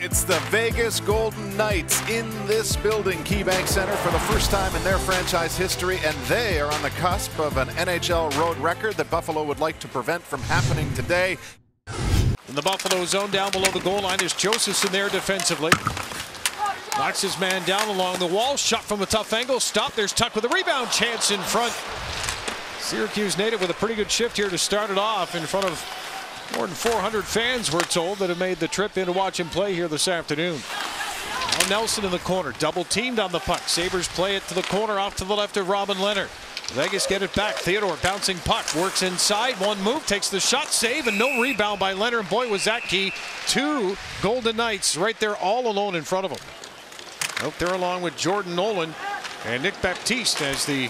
It's the Vegas Golden Knights in this building, KeyBank Center, for the first time in their franchise history, and they are on the cusp of an NHL road record that Buffalo would like to prevent from happening today. In the Buffalo zone, down below the goal line, is Josephson there defensively. Knocks his man down along the wall. Shot from a tough angle. Stop. There's Tuch with a rebound chance in front. Syracuse native with a pretty good shift here to start it off in front of more than 400 fans, we're told, that have made the trip in to watch him play here this afternoon. Now Nelson in the corner. Double teamed on the puck. Sabres play it to the corner off to the left of Robin Leonard. Vegas get it back. Theodore bouncing puck. Works inside. One move. Takes the shot. Save. And no rebound by Leonard. Boy, was that key. Two Golden Knights right there all alone in front of him. Out there along with Jordan Nolan and Nick Baptiste as the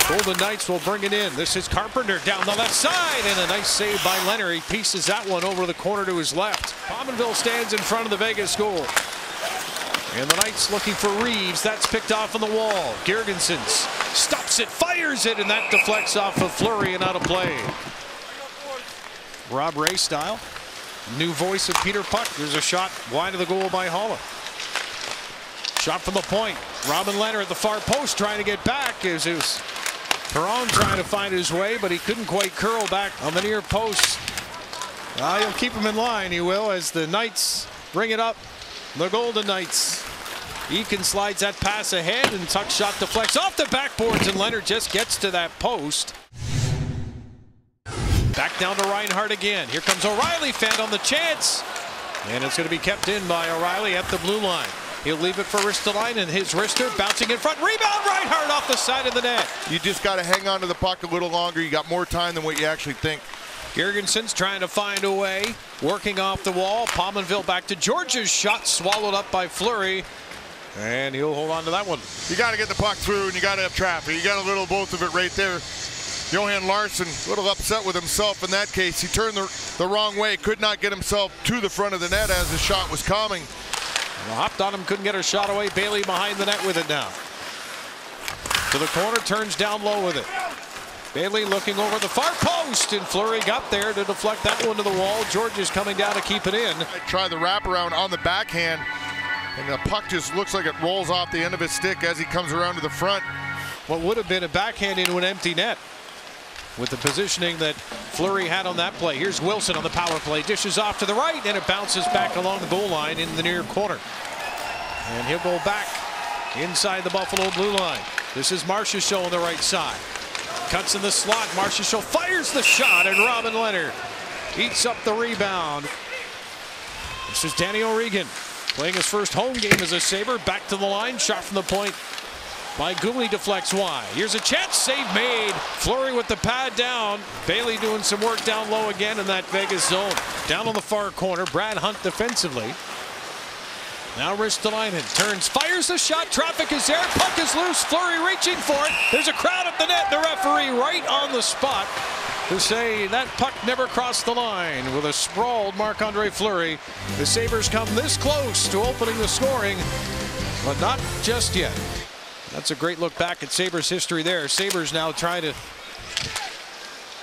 Golden Knights will bring it in. This is Carpenter down the left side, and a nice save by Leonard. He pieces that one over the corner to his left. Pominville stands in front of the Vegas goal. And the Knights looking for Reeves. That's picked off on the wall. Girgensons stops it, fires it, and that deflects off of Fleury and out of play. Rob Ray style. New voice of Peter Puck. There's a shot wide of the goal by Haula. Shot from the point. Robin Leonard at the far post trying to get back. It was Perron trying to find his way, but he couldn't quite curl back on the near post. He'll keep him in line, he will, as the Knights bring it up. The Golden Knights. Eakin slides that pass ahead, and Tuck shot deflects off the backboards, and Leonard just gets to that post. Back down to Reinhart again. Here comes O'Reilly, fanned on the chance. And it's going to be kept in by O'Reilly at the blue line. He'll leave it for Ristolainen, and his wrister bouncing in front. Rebound, Reinhart off the side of the net. You just got to hang on to the puck a little longer. You got more time than what you actually think. Girgensons trying to find a way, working off the wall. Pominville back to George's shot, swallowed up by Fleury, and he'll hold on to that one. You got to get the puck through, and you got to have traffic. You got a little both of it right there. Johan Larsson a little upset with himself in that case. He turned the wrong way, could not get himself to the front of the net as the shot was coming. Well, hopped on him, couldn't get a shot away. Bailey behind the net with it now. To the corner, turns down low with it. Bailey looking over the far post, and Fleury got there to deflect that one to the wall. George is coming down to keep it in. Try the wraparound on the backhand, and the puck just looks like it rolls off the end of his stick as he comes around to the front. What would have been a backhand into an empty net with the positioning that Fleury had on that play. Here's Wilson on the power play. Dishes off to the right, and it bounces back along the goal line in the near corner. And he'll go back inside the Buffalo blue line. This is Marchessault on the right side. Cuts in the slot. Marchessault fires the shot, and Robin Leonard eats up the rebound. This is Danny O'Regan playing his first home game as a Sabre. Back to the line. Shot from the point by Gouli, deflects wide. Here's a chance, save made. Fleury with the pad down. Bailey doing some work down low again in that Vegas zone. Down on the far corner, Brad Hunt defensively. Now Ristolainen turns, fires the shot. Traffic is there. Puck is loose. Fleury reaching for it. There's a crowd at the net. The referee right on the spot to say that puck never crossed the line. With a sprawled Marc-Andre Fleury, the Sabres come this close to opening the scoring, but not just yet. That's a great look back at Sabres history there. Sabres now trying to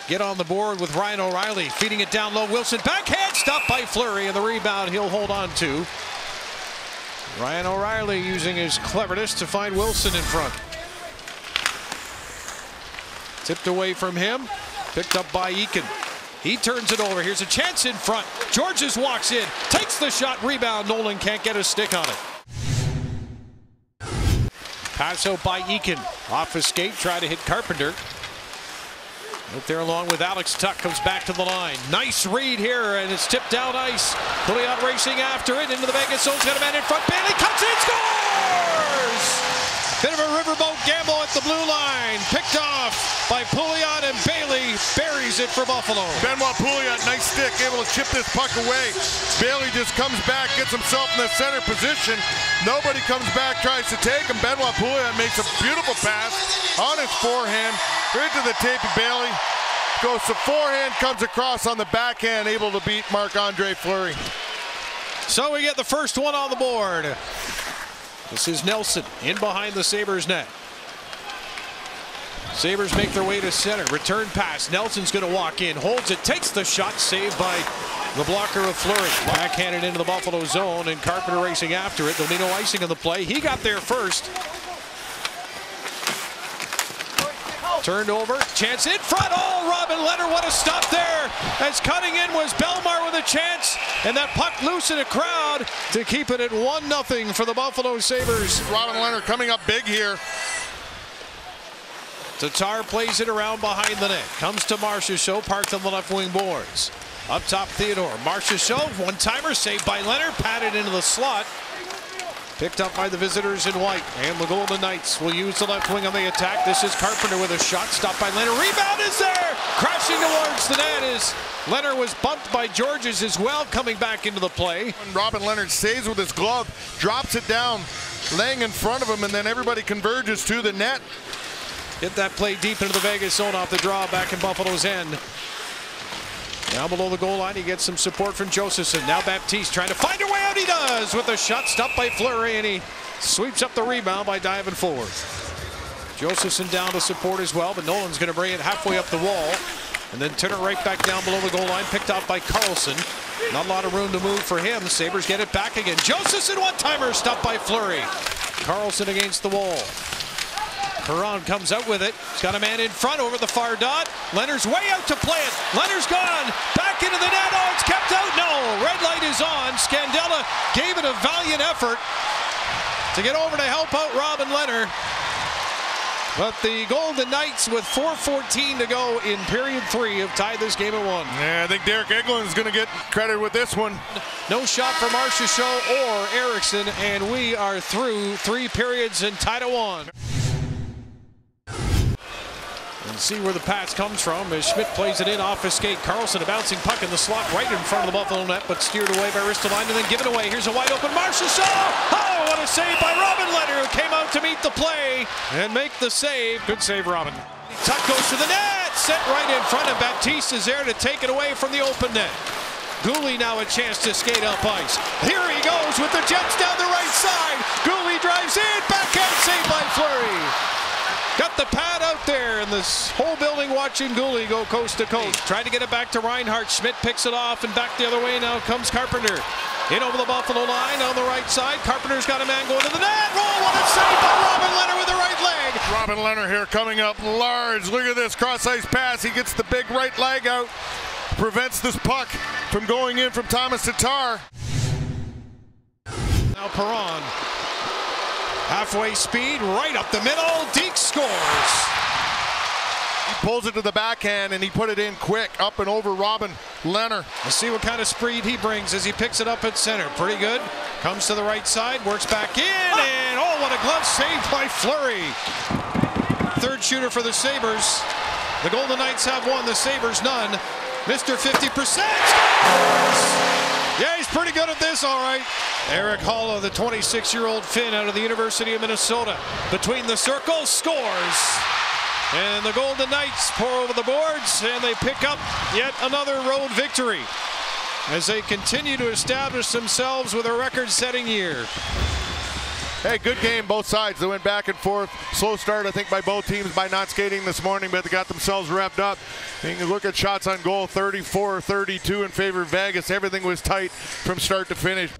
get on the board with Ryan O'Reilly. Feeding it down low. Wilson backhand, stopped by Fleury, and the rebound he'll hold on to. Ryan O'Reilly using his cleverness to find Wilson in front. Tipped away from him. Picked up by Eakin. He turns it over. Here's a chance in front. Georges walks in. Takes the shot. Rebound. Nolan can't get a stick on it. Pass out by Eakin. Off his skate. Try to hit Carpenter. Out there along with Alex Tuch, comes back to the line. Nice read here, and it's tipped down ice. Pouliot racing after it into the Vegas zone. Got a man in front. Bailey cuts it, scores! Bit of a riverboat gamble at the blue line. Picked off by Pouliot, and Bailey buries it for Buffalo. Benoit Pouliot, nice stick, able to chip this puck away. Bailey just comes back, gets himself in the center position. Nobody comes back, tries to take him. Benoit Pouliot makes a beautiful pass on his forehand. Right to the tape of Bailey. Goes to forehand, comes across on the backhand, able to beat Marc-Andre Fleury. So we get the first one on the board. This is Nelson in behind the Sabres net. Sabres make their way to center. Return pass. Nelson's going to walk in, holds it, takes the shot, saved by The blocker of Fleury. Backhanded into the Buffalo zone, and Carpenter racing after it. There'll be no icing on the play. He got there first. Turned over, chance in front. Oh, Robin Lehner, what a stop there. As cutting in was Bellemare with a chance, and that puck loose in a crowd to keep it at 1-0 for the Buffalo Sabres. Robin Lehner coming up big here. Tatar plays it around behind the net. Comes to Marchessault, parked on the left wing boards. Up top, Theodore. Marchessault, one-timer saved by Lehner, patted into the slot. Picked up by the visitors in white, and the Golden Knights will use the left wing on the attack. This is Carpenter with a shot, stopped by Lehner. Rebound is there! Crashing towards the net is Lehner was bumped by Georges as well, coming back into the play. Robin Lehner saves with his glove, drops it down, laying in front of him, and then everybody converges to the net. Hit that play deep into the Vegas zone off the draw back in Buffalo's end. Now below the goal line, he gets some support from Josephson. Now Baptiste trying to find a way out. He does with a shot stopped by Fleury, and he sweeps up the rebound by diving forward. Josephson down to support as well, but Nolan's going to bring it halfway up the wall and then turn it right back down below the goal line. Picked up by Carlson. Not a lot of room to move for him. Sabres get it back again. Josephson one-timer stopped by Fleury. Carlson against the wall. Perron comes out with it. He's got a man in front over the far dot. Lehner's way out to play it. Lehner's gone. Back into the net. Oh, it's kept out. No. Red light is on. Scandella gave it a valiant effort to get over to help out Robin Lehner. But the Golden Knights, with 4:14 to go in period 3, have tied this game at 1. Yeah, I think Derek Egelund is going to get credit with this one. No shot for Marchessault or Eriksson, and we are through 3 periods and tied at 1. And see where the pass comes from as Schmidt plays it in off his skate. Carlson, a bouncing puck in the slot right in front of the Buffalo net, but steered away by Ristolainen and then given away. Here's a wide open Marchessault. Oh, what a save by Robin Lehner, who came out to meet the play and make the save. Good save, Robin. Tuck goes to the net, set right in front of Baptiste is there to take it away from the open net. Guhle now a chance to skate up ice. Here he goes with the Jets down the right side. Guhle drives in, backhand save by Fleury. Got the pad out there, and this whole building watching Guhle go coast to coast. Trying to get it back to Reinhart. Schmidt picks it off, and back the other way now comes Carpenter. In over the Buffalo line on the right side. Carpenter's got a man going to the net. Oh, what a save by Robin Lehner with the right leg. Robin Lehner here coming up large. Look at this cross-ice pass. He gets the big right leg out. Prevents this puck from going in from Thomas Tatar. Now Perron. Halfway speed, right up the middle. Deke scores. He pulls it to the backhand, and he put it in quick, up and over Robin Lehner. Let's see what kind of speed he brings as he picks it up at center. Pretty good. Comes to the right side, works back in, and oh, what a glove save by Fleury. Third shooter for the Sabres. The Golden Knights have one, the Sabres none. Mr. 50% scores! Yeah, he's pretty good at this, all right. Eric Haula, the 26-year-old Finn out of the University of Minnesota. Between the circles, scores. And the Golden Knights pour over the boards, and they pick up yet another road victory as they continue to establish themselves with a record-setting year. Hey, good game, both sides. They went back and forth. Slow start, I think, by both teams by not skating this morning, but they got themselves revved up. And you can look at shots on goal, 34-32 in favor of Vegas. Everything was tight from start to finish.